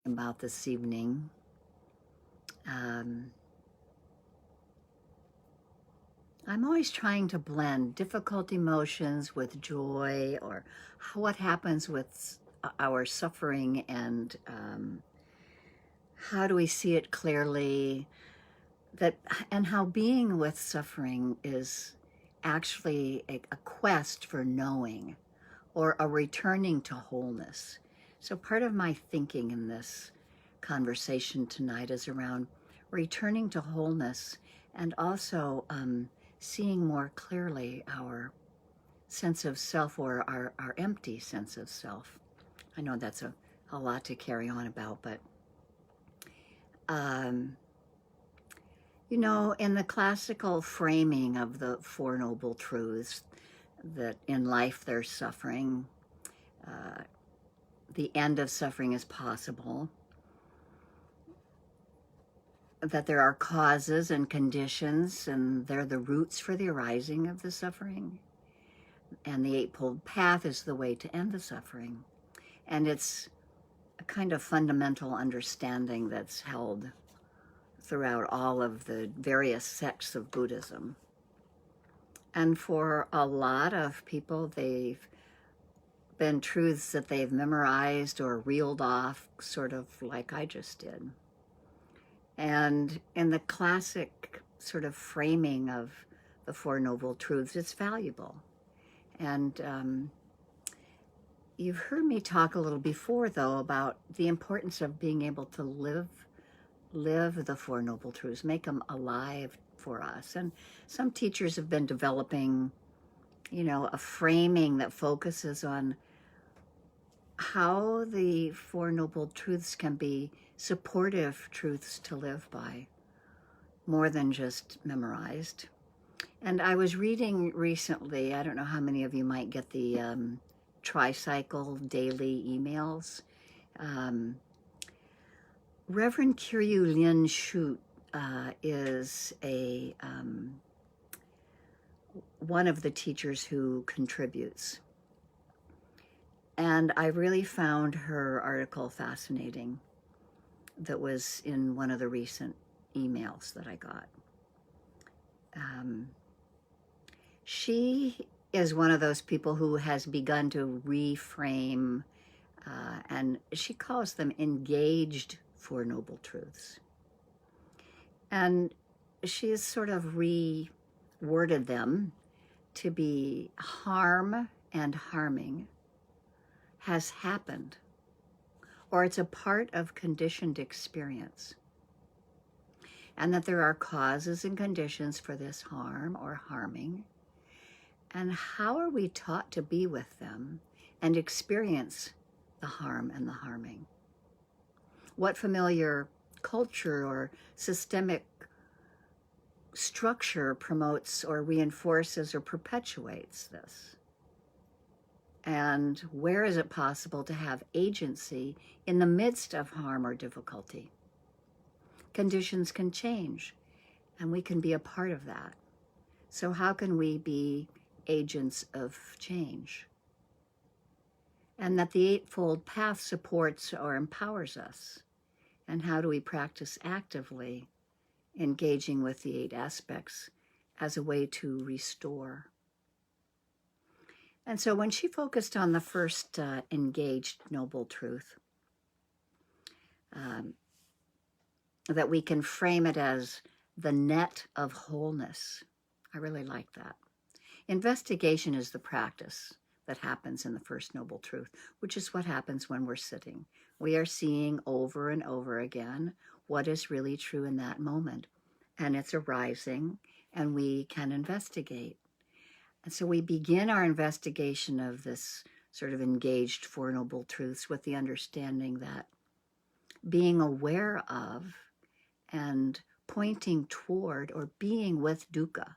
about this evening. I'm always trying to blend difficult emotions with joy, or what happens with our suffering, and how do we see it clearly, and how being with suffering is actually a quest for knowing, or a returning to wholeness. So part of my thinking in this conversation tonight is around returning to wholeness, and also seeing more clearly our sense of self, or our empty sense of self. I know that's a lot to carry on about, but in the classical framing of the Four Noble Truths, that in life there's suffering, the end of suffering is possible, that there are causes and conditions, and they're the roots for the arising of the suffering, and the Eightfold Path is the way to end the suffering. And it's a kind of fundamental understanding that's held throughout all of the various sects of Buddhism. And for a lot of people, they've been truths that they've memorized or reeled off, sort of like I just did. And in the classic sort of framing of the Four Noble Truths, it's valuable. And you've heard me talk a little before, though, about the importance of being able to live the Four Noble Truths, make them alive for us. And some teachers have been developing, a framing that focuses on how the Four Noble Truths can be supportive truths to live by, more than just memorized. And I was reading recently, I don't know how many of you might get the tricycle daily emails. Reverend Kiryu Lin Shute is one of the teachers who contributes. And I really found her article fascinating, that was in one of the recent emails that I got. She is one of those people who has begun to reframe, and she calls them engaged Four Noble Truths. And she has sort of reworded them to be harm and harming has happened, or it's a part of conditioned experience, and that there are causes and conditions for this harm or harming, and how are we taught to be with them and experience the harm and the harming? What familiar culture or systemic structure promotes or reinforces or perpetuates this? And where is it possible to have agency in the midst of harm or difficulty? Conditions can change, and we can be a part of that. So how can we be agents of change? And that the Eightfold Path supports or empowers us. And how do we practice actively engaging with the 8 aspects as a way to restore? And so when she focused on the first engaged noble truth, that we can frame it as the net of wholeness. I really like that. Investigation is the practice that happens in the first noble truth, which is what happens when we're sitting. We are seeing over and over again what is really true in that moment, and it's arising, and we can investigate. And so we begin our investigation of this sort of engaged Four Noble Truths with the understanding that being aware of and pointing toward, or being with dukkha,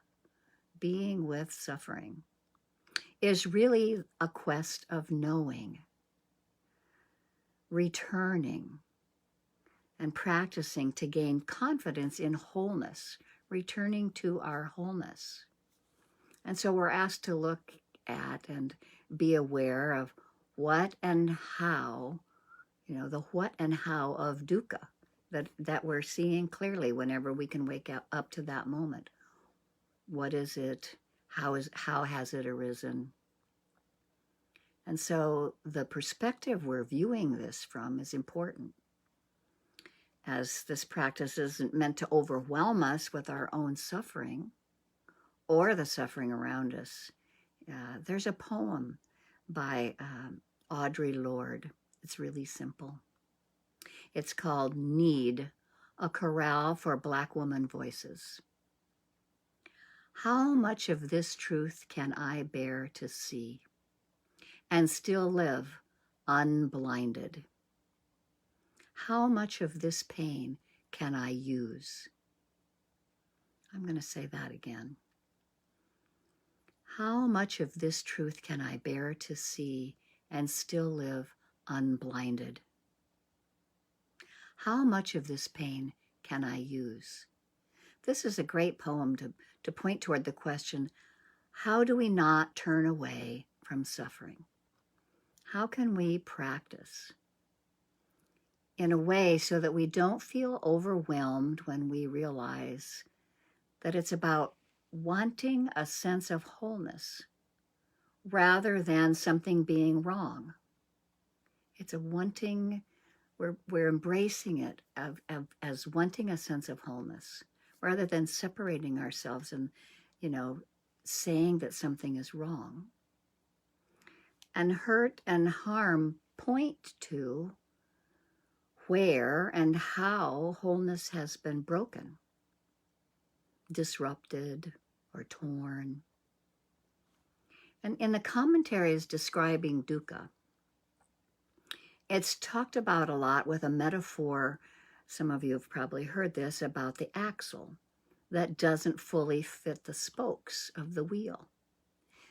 being with suffering, is really a quest of knowing, returning, and practicing to gain confidence in wholeness, returning to our wholeness. And so we're asked to look at and be aware of what and how the what and how of dukkha that we're seeing clearly whenever we can wake up to that moment. What is it? How has it arisen? And so the perspective we're viewing this from is important, as this practice isn't meant to overwhelm us with our own suffering or the suffering around us. There's a poem by Audre Lorde. It's really simple. It's called Need, a Chorale for Black Woman Voices. How much of this truth can I bear to see and still live unblinded? How much of this pain can I use? I'm going to say that again. How much of this truth can I bear to see and still live unblinded? How much of this pain can I use? This is a great poem to point toward the question, how do we not turn away from suffering? How can we practice in a way so that we don't feel overwhelmed when we realize that it's about wanting a sense of wholeness rather than something being wrong? It's a wanting, we're embracing it as wanting a sense of wholeness rather than separating ourselves and, saying that something is wrong. And hurt and harm point to where and how wholeness has been broken, disrupted, or torn. And in the commentaries describing dukkha, it's talked about a lot with a metaphor, some of you have probably heard this, about the axle that doesn't fully fit the spokes of the wheel.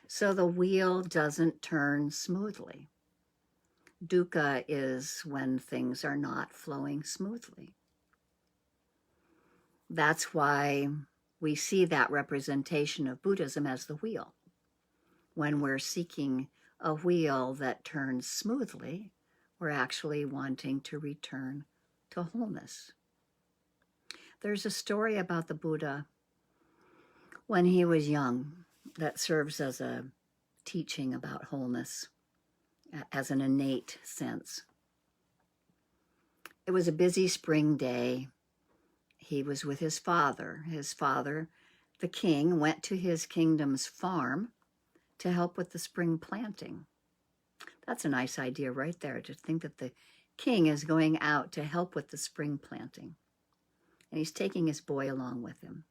So the wheel doesn't turn smoothly. Dukkha is when things are not flowing smoothly. That's why we see that representation of Buddhism as the wheel. When we're seeking a wheel that turns smoothly, we're actually wanting to return to wholeness. There's a story about the Buddha when he was young that serves as a teaching about wholeness, as an innate sense. It was a busy spring day. He was with his father. His father, the king, went to his kingdom's farm to help with the spring planting. That's a nice idea right there, to think that the king is going out to help with the spring planting. And he's taking his boy along with him.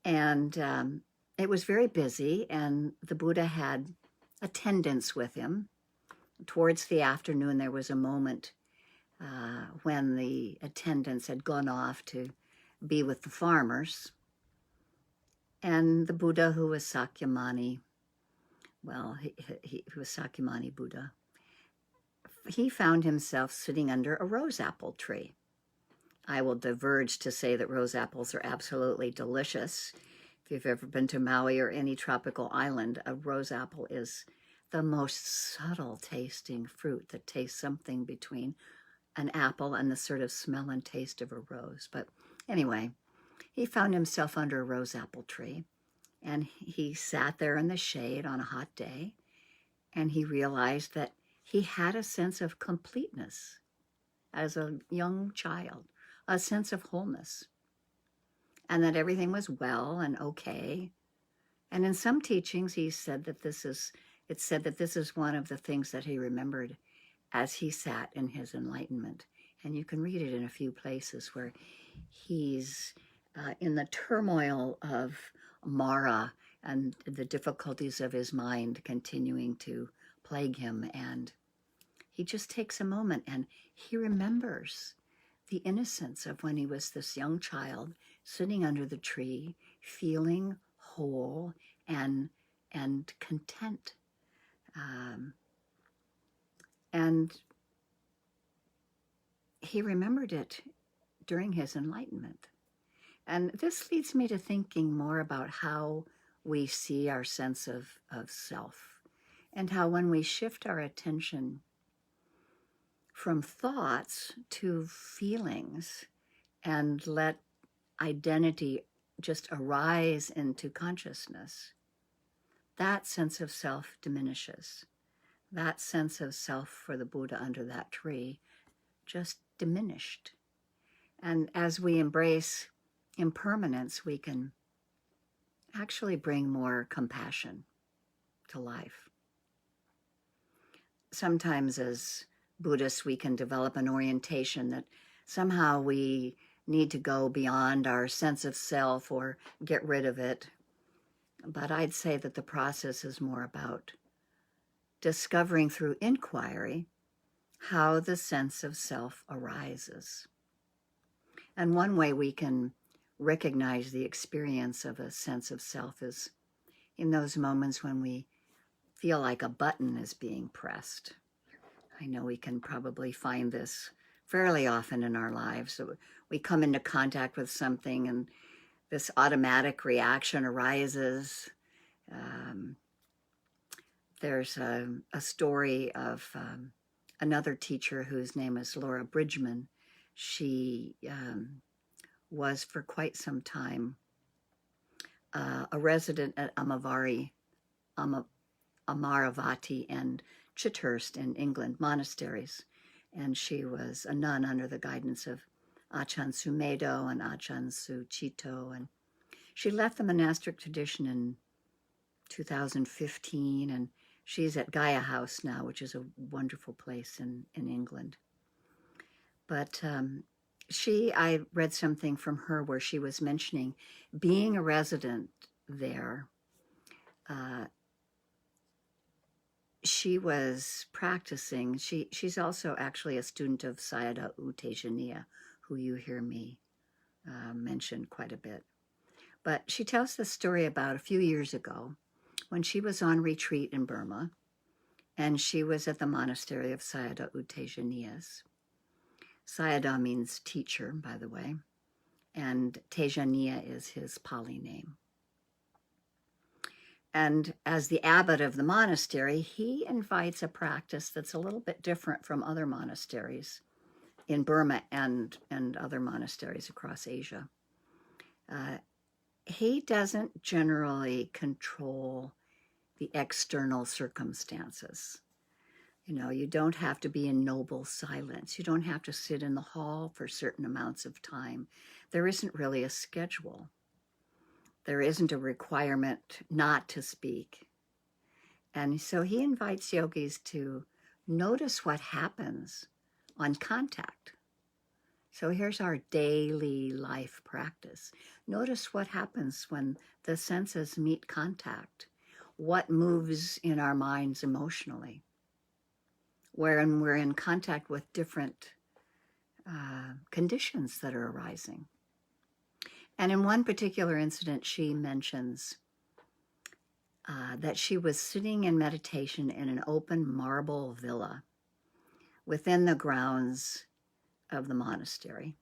And it was very busy, and the Buddha had attendants with him. Towards the afternoon, there was a moment when the attendants had gone off to be with the farmers. And the Buddha, who was Sakyamuni, he was Sakyamuni Buddha, he found himself sitting under a rose apple tree. I will diverge to say that rose apples are absolutely delicious. If you've ever been to Maui or any tropical island, a rose apple is the most subtle tasting fruit that tastes something between an apple and the sort of smell and taste of a rose. But anyway, he found himself under a rose apple tree, and he sat there in the shade on a hot day, and he realized that he had a sense of completeness as a young child, a sense of wholeness, and that everything was well and okay. And in some teachings, it's said that this is one of the things that he remembered as he sat in his enlightenment. And you can read it in a few places where he's in the turmoil of Mara and the difficulties of his mind continuing to plague him. And he just takes a moment and he remembers the innocence of when he was this young child sitting under the tree, feeling whole and content. And he remembered it during his enlightenment. And this leads me to thinking more about how we see our sense of self, and how when we shift our attention from thoughts to feelings and let identity just arise into consciousness, that sense of self diminishes. That sense of self for the Buddha under that tree just diminished. And as we embrace impermanence, we can actually bring more compassion to life. Sometimes as Buddhists, we can develop an orientation that somehow we need to go beyond our sense of self or get rid of it. But I'd say that the process is more about discovering through inquiry how the sense of self arises. And one way we can recognize the experience of a sense of self is in those moments when we feel like a button is being pressed. I know we can probably find this fairly often in our lives. So we come into contact with something and this automatic reaction arises. There's a story of another teacher whose name is Laura Bridgman. She was for quite some time a resident at Amaravati and Chithurst in England monasteries. And she was a nun under the guidance of Ajahn Sumedho and Ajahn Sucitto. And she left the monastic tradition in 2015, and she's at Gaia House now, which is a wonderful place in England. But I read something from her where she was mentioning being a resident there. She was practicing. She's also actually a student of Sayadaw U Tejaniya, who you hear me mention quite a bit. But she tells the story about a few years ago when she was on retreat in Burma, and she was at the monastery of Sayadaw U Tejaniyas. Sayadaw means teacher, by the way, and Tejaniya is his Pali name. And as the abbot of the monastery, he invites a practice that's a little bit different from other monasteries in Burma and other monasteries across Asia. He doesn't generally control the external circumstances. You know, you don't have to be in noble silence. You don't have to sit in the hall for certain amounts of time. There isn't really a schedule. There isn't a requirement not to speak. And so he invites yogis to notice what happens on contact. So here's our daily life practice. Notice what happens when the senses meet contact. What moves in our minds emotionally, wherein we're in contact with different conditions that are arising. And in one particular incident, she mentions that she was sitting in meditation in an open marble villa within the grounds of the monastery.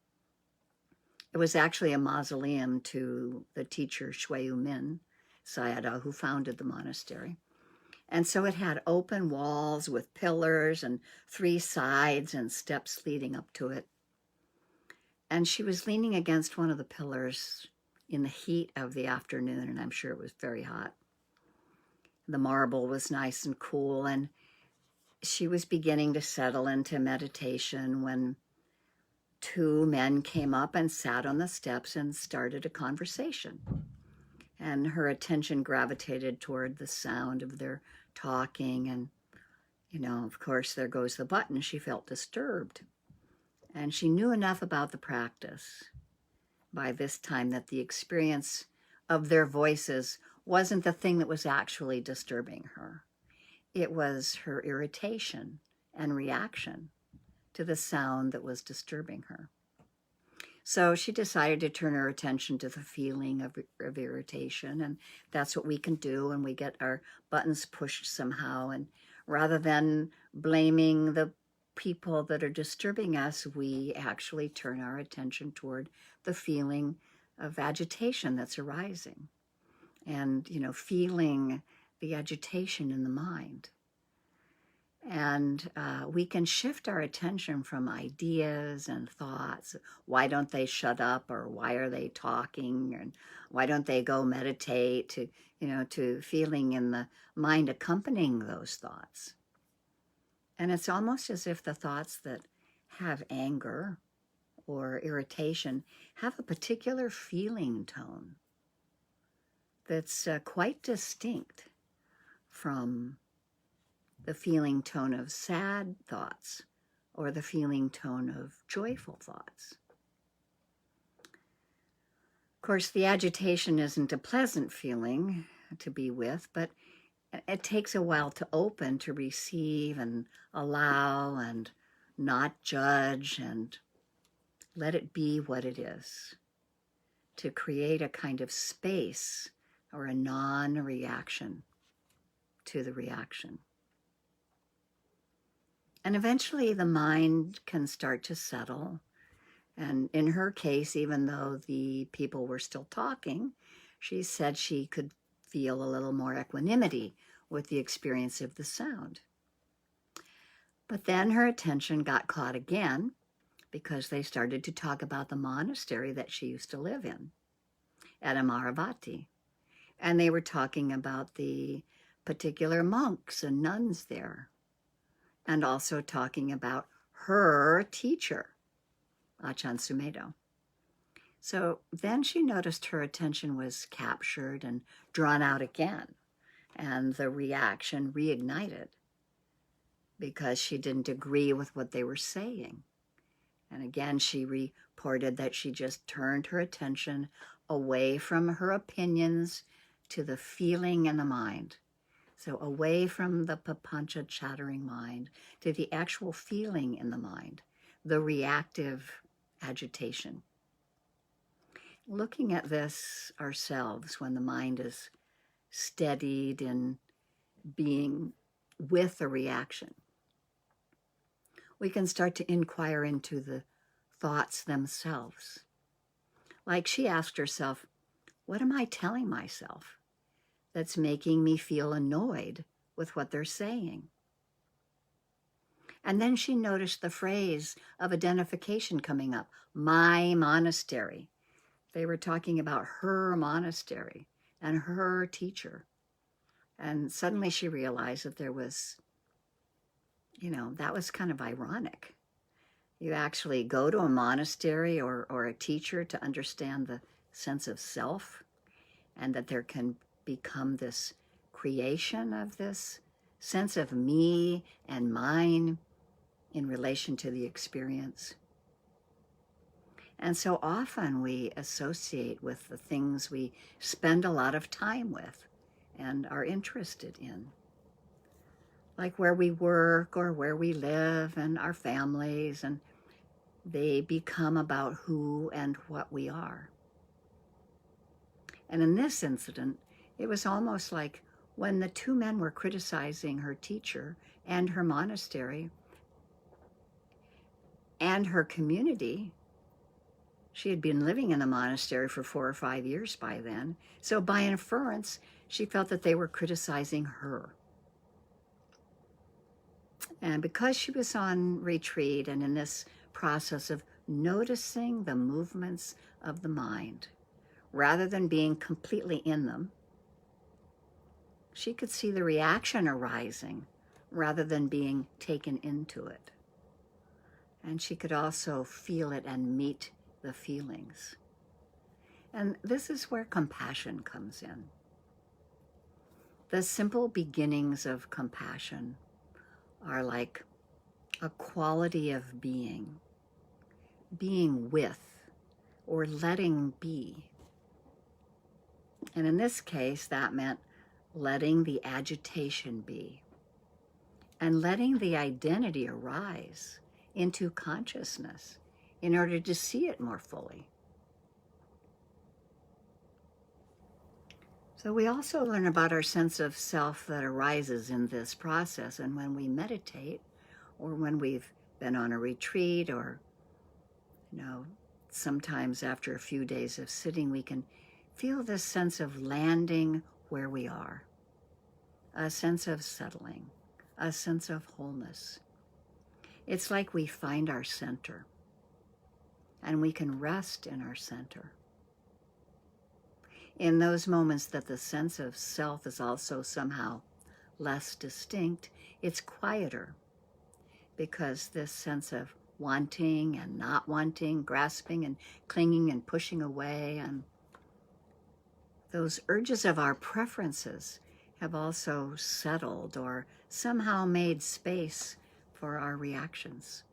It was actually a mausoleum to the teacher Shui Min Sayadaw, who founded the monastery. And so it had open walls with pillars and 3 sides and steps leading up to it. And she was leaning against one of the pillars in the heat of the afternoon, and I'm sure it was very hot. The marble was nice and cool, and she was beginning to settle into meditation when 2 men came up and sat on the steps and started a conversation. And her attention gravitated toward the sound of their talking, and, you know, of course, there goes the button. She felt disturbed. And she knew enough about the practice by this time that the experience of their voices wasn't the thing that was actually disturbing her. It was her irritation and reaction to the sound that was disturbing her. So she decided to turn her attention to the feeling of irritation, and that's what we can do when we get our buttons pushed somehow. And rather than blaming the people that are disturbing us, we actually turn our attention toward the feeling of agitation that's arising, and, you know, feeling the agitation in the mind. And we can shift our attention from ideas and thoughts. Why don't they shut up? Or why are they talking? And why don't they go meditate? To feeling in the mind accompanying those thoughts. And it's almost as if the thoughts that have anger or irritation have a particular feeling tone that's quite distinct from the feeling tone of sad thoughts or the feeling tone of joyful thoughts. Of course, the agitation isn't a pleasant feeling to be with, but it takes a while to open, to receive and allow and not judge and let it be what it is, to create a kind of space or a non-reaction to the reaction. And eventually the mind can start to settle. And in her case, even though the people were still talking, she said she could feel a little more equanimity with the experience of the sound. But then her attention got caught again because they started to talk about the monastery that she used to live in at Amaravati. And they were talking about the particular monks and nuns there, and also talking about her teacher, Ajahn Sumedho. So then she noticed her attention was captured and drawn out again, and the reaction reignited because she didn't agree with what they were saying. And again, she reported that she just turned her attention away from her opinions to the feeling in the mind. So away from the papancha chattering mind to the actual feeling in the mind, the reactive agitation. Looking at this ourselves when the mind is steadied in being with a reaction, we can start to inquire into the thoughts themselves. Like she asked herself, what am I telling myself that's making me feel annoyed with what they're saying? And then she noticed the phrase of identification coming up, my monastery. They were talking about her monastery and her teacher. And suddenly she realized that there was, that was kind of ironic. You actually go to a monastery or a teacher to understand the sense of self, and that there can become this creation of this sense of me and mine in relation to the experience. And so often we associate with the things we spend a lot of time with and are interested in, like where we work or where we live and our families, and they become about who and what we are. And in this incident, it was almost like when the two men were criticizing her teacher and her monastery and her community. She had been living in the monastery for 4 or 5 years by then. So by inference, she felt that they were criticizing her. And because she was on retreat and in this process of noticing the movements of the mind, rather than being completely in them, she could see the reaction arising rather than being taken into it. And she could also feel it and meet the feelings. And this is where compassion comes in. The simple beginnings of compassion are like a quality of being with, or letting be. And in this case, that meant letting the agitation be and letting the identity arise into consciousness in order to see it more fully. So we also learn about our sense of self that arises in this process. And when we meditate, or when we've been on a retreat, or, sometimes after a few days of sitting, we can feel this sense of landing where we are, a sense of settling, a sense of wholeness. It's like we find our center, and we can rest in our center. In those moments that the sense of self is also somehow less distinct, it's quieter, because this sense of wanting and not wanting, grasping and clinging and pushing away, and those urges of our preferences have also settled or somehow made space for our reactions.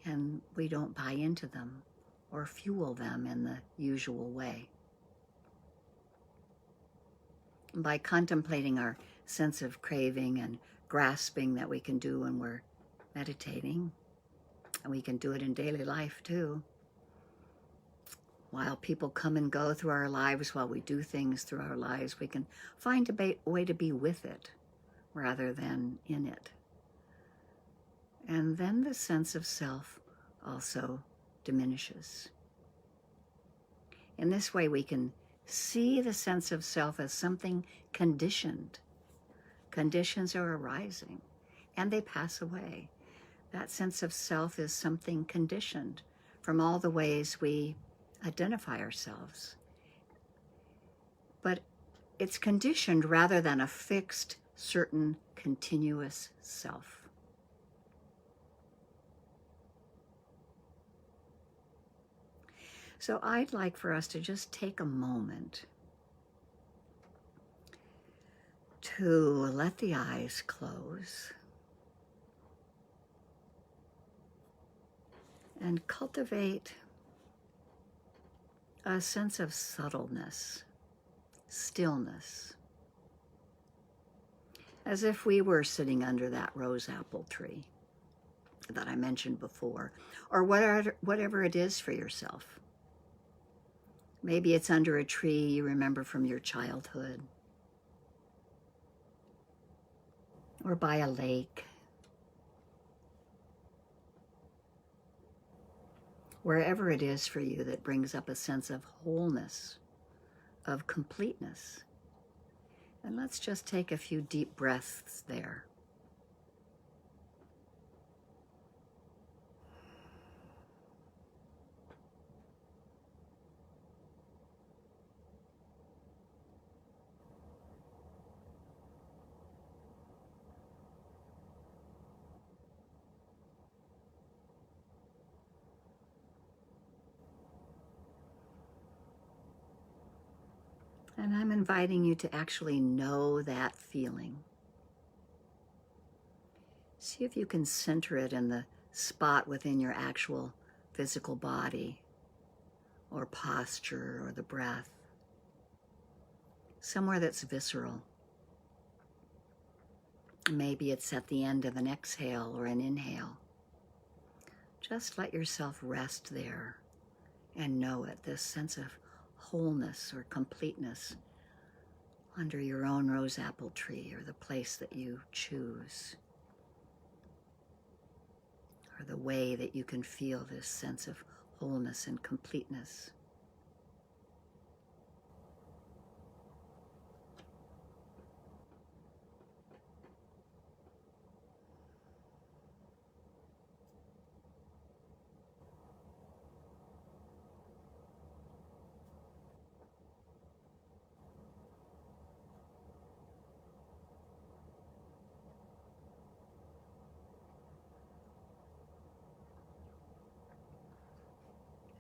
And we don't buy into them or fuel them in the usual way. By contemplating our sense of craving and grasping that we can do when we're meditating, and we can do it in daily life too, while people come and go through our lives, while we do things through our lives, we can find a way to be with it rather than in it. And then the sense of self also diminishes. In this way, we can see the sense of self as something conditioned. Conditions are arising, and they pass away. That sense of self is something conditioned from all the ways we identify ourselves. But it's conditioned rather than a fixed, certain, continuous self. So I'd like for us to just take a moment to let the eyes close and cultivate a sense of subtleness, stillness, as if we were sitting under that rose apple tree that I mentioned before, or whatever it is for yourself. Maybe it's under a tree you remember from your childhood, or by a lake. Wherever it is for you that brings up a sense of wholeness, of completeness. And let's just take a few deep breaths there. And I'm inviting you to actually know that feeling. See if you can center it in the spot within your actual physical body, or posture, or the breath. Somewhere that's visceral. Maybe it's at the end of an exhale or an inhale. Just let yourself rest there and know it, this sense of wholeness or completeness under your own rose apple tree, or the place that you choose, or the way that you can feel this sense of wholeness and completeness.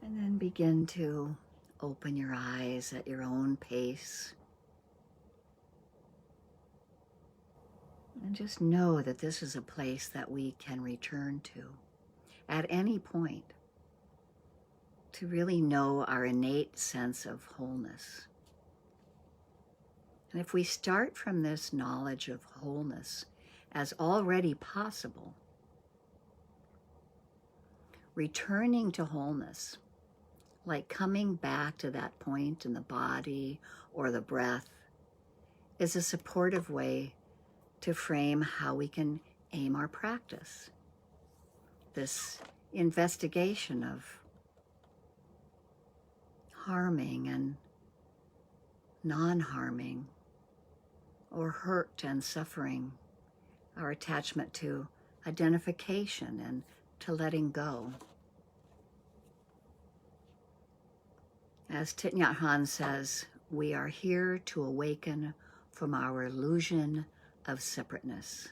And then begin to open your eyes at your own pace. And just know that this is a place that we can return to at any point to really know our innate sense of wholeness. And if we start from this knowledge of wholeness as already possible, returning to wholeness, like coming back to that point in the body or the breath, is a supportive way to frame how we can aim our practice. This investigation of harming and non-harming, or hurt and suffering, our attachment to identification and to letting go. As Thich Nhat Hanh says, we are here to awaken from our illusion of separateness.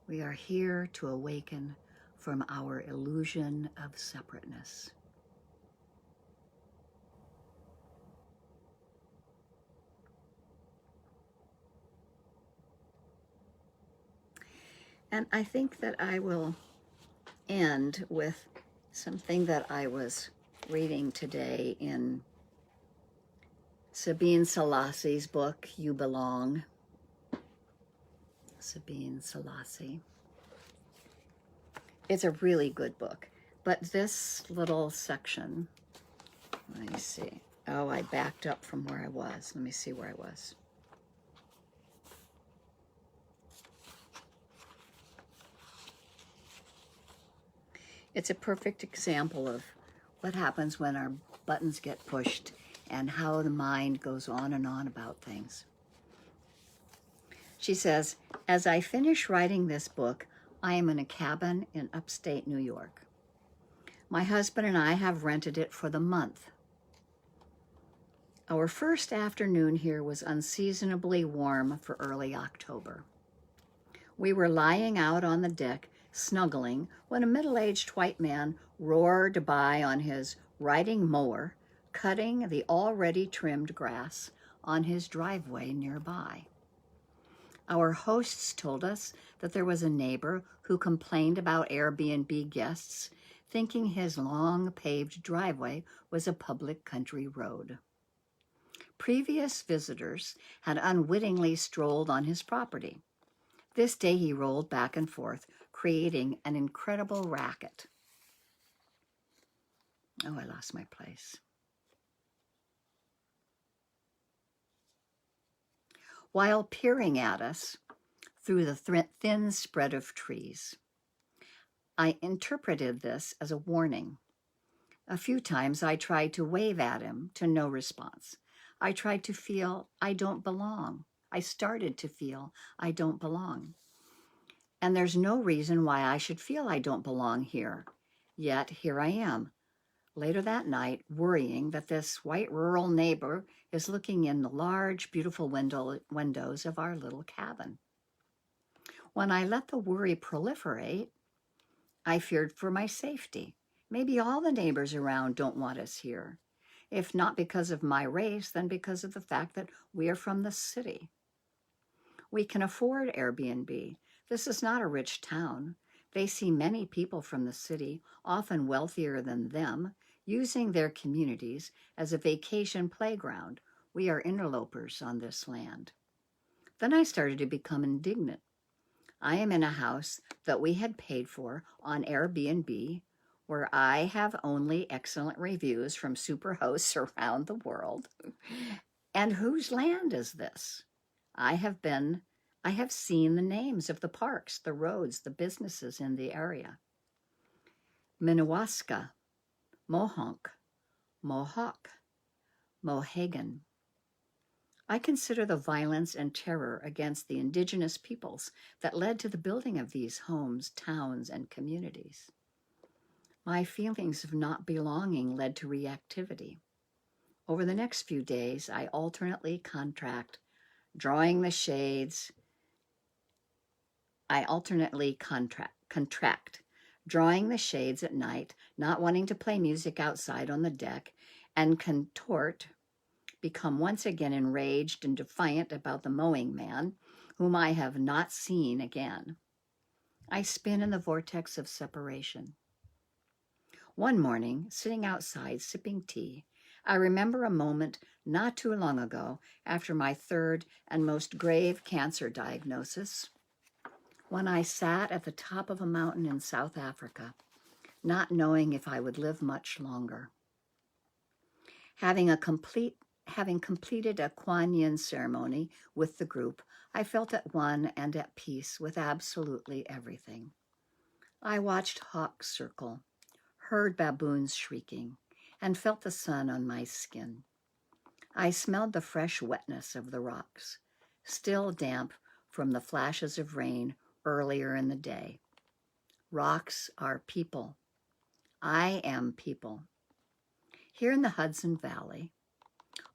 We are here to awaken from our illusion of separateness. And I think that I will end with something that I was reading today in Sabine Selassie's book, You Belong. Sabine Selassie. It's a really good book, but this little section, let me see. Oh, I backed up from where I was. Let me see where I was. It's a perfect example of what happens when our buttons get pushed and how the mind goes on and on about things. She says, as I finish writing this book, I am in a cabin in upstate New York. My husband and I have rented it for the month. Our first afternoon here was unseasonably warm for early October. We were lying out on the deck, snuggling, when a middle-aged white man roared by on his riding mower, cutting the already trimmed grass on his driveway nearby. Our hosts told us that there was a neighbor who complained about Airbnb guests, thinking his long paved driveway was a public country road. Previous visitors had unwittingly strolled on his property. This day he rolled back and forth, creating an incredible racket. Oh, I lost my place. While peering at us through the thin spread of trees, I interpreted this as a warning. A few times I tried to wave at him to no response. I tried to feel I don't belong. I started to feel I don't belong. And there's no reason why I should feel I don't belong here. Yet here I am, later that night, worrying that this white rural neighbor is looking in the large, beautiful windows of our little cabin. When I let the worry proliferate, I feared for my safety. Maybe all the neighbors around don't want us here. If not because of my race, then because of the fact that we are from the city. We can afford Airbnb. This is not a rich town. They see many people from the city, often wealthier than them, using their communities as a vacation playground. We are interlopers on this land. Then I started to become indignant. I am in a house that we had paid for on Airbnb, where I have only excellent reviews from superhosts around the world. And whose land is this? I have seen the names of the parks, the roads, the businesses in the area. Minnewaska, Mohonk, Mohawk, Mohegan. I consider the violence and terror against the indigenous peoples that led to the building of these homes, towns, and communities. My feelings of not belonging led to reactivity. Over the next few days, I alternately contract, drawing the shades. Contract, drawing the shades at night, not wanting to play music outside on the deck, and contort, become once again enraged and defiant about the mowing man, whom I have not seen again. I spin in the vortex of separation. One morning, sitting outside sipping tea, I remember a moment not too long ago after my third and most grave cancer diagnosis, when I sat at the top of a mountain in South Africa, not knowing if I would live much longer. Having completed a Kuan Yin ceremony with the group, I felt at one and at peace with absolutely everything. I watched hawks circle, heard baboons shrieking, and felt the sun on my skin. I smelled the fresh wetness of the rocks, still damp from the flashes of rain earlier in the day. Rocks are people. I am people. Here in the Hudson Valley,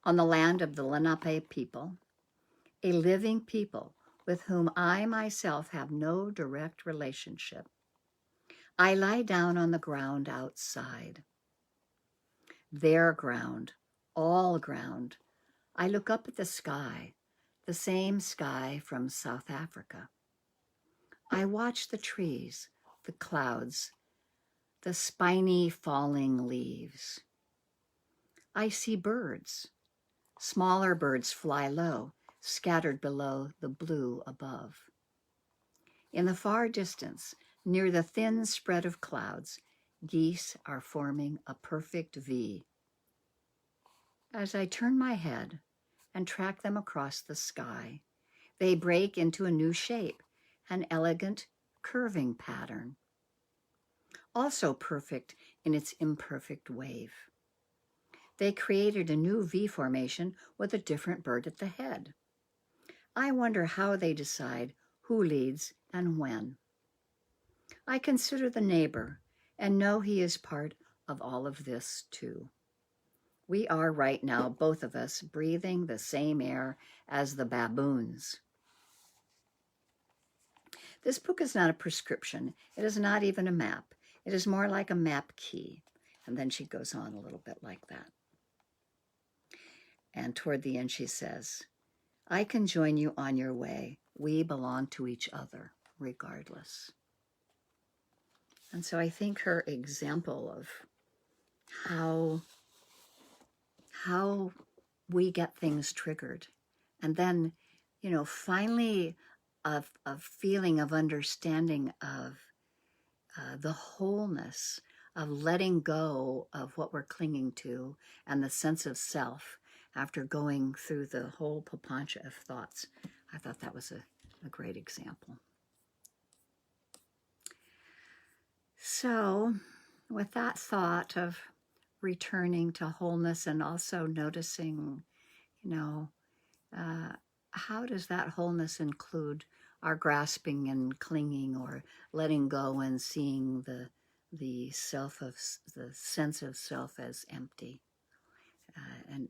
on the land of the Lenape people, a living people with whom I myself have no direct relationship, I lie down on the ground outside. Their ground, all ground. I look up at the sky, the same sky from South Africa. I watch the trees, the clouds, the spiny falling leaves. I see birds. Smaller birds fly low, scattered below the blue above. In the far distance, near the thin spread of clouds, geese are forming a perfect V. As I turn my head and track them across the sky, they break into a new shape, an elegant curving pattern, also perfect in its imperfect wave. They created a new V formation with a different bird at the head. I wonder how they decide who leads and when. I consider the neighbor and know he is part of all of this too. We are right now, both of us, breathing the same air as the baboons. This book is not a prescription. It is not even a map. It is more like a map key. And then she goes on a little bit like that. And toward the end she says, I can join you on your way. We belong to each other, regardless. And so I think her example of how we get things triggered, and then, finally a feeling of understanding of the wholeness of letting go of what we're clinging to and the sense of self after going through the whole papancha of thoughts. I thought that was a great example. So with that thought of returning to wholeness and also noticing, how does that wholeness include our grasping and clinging, or letting go and seeing the sense of self as empty, and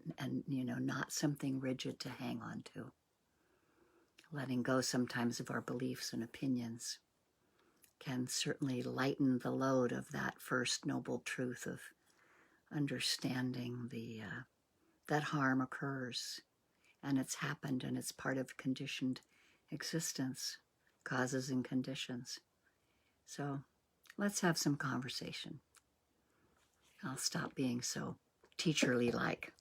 not something rigid to hang on to. Letting go sometimes of our beliefs and opinions can certainly lighten the load of that first noble truth of understanding that harm occurs, and it's happened, and it's part of conditioned existence, causes and conditions. So let's have some conversation. I'll stop being so teacherly-like.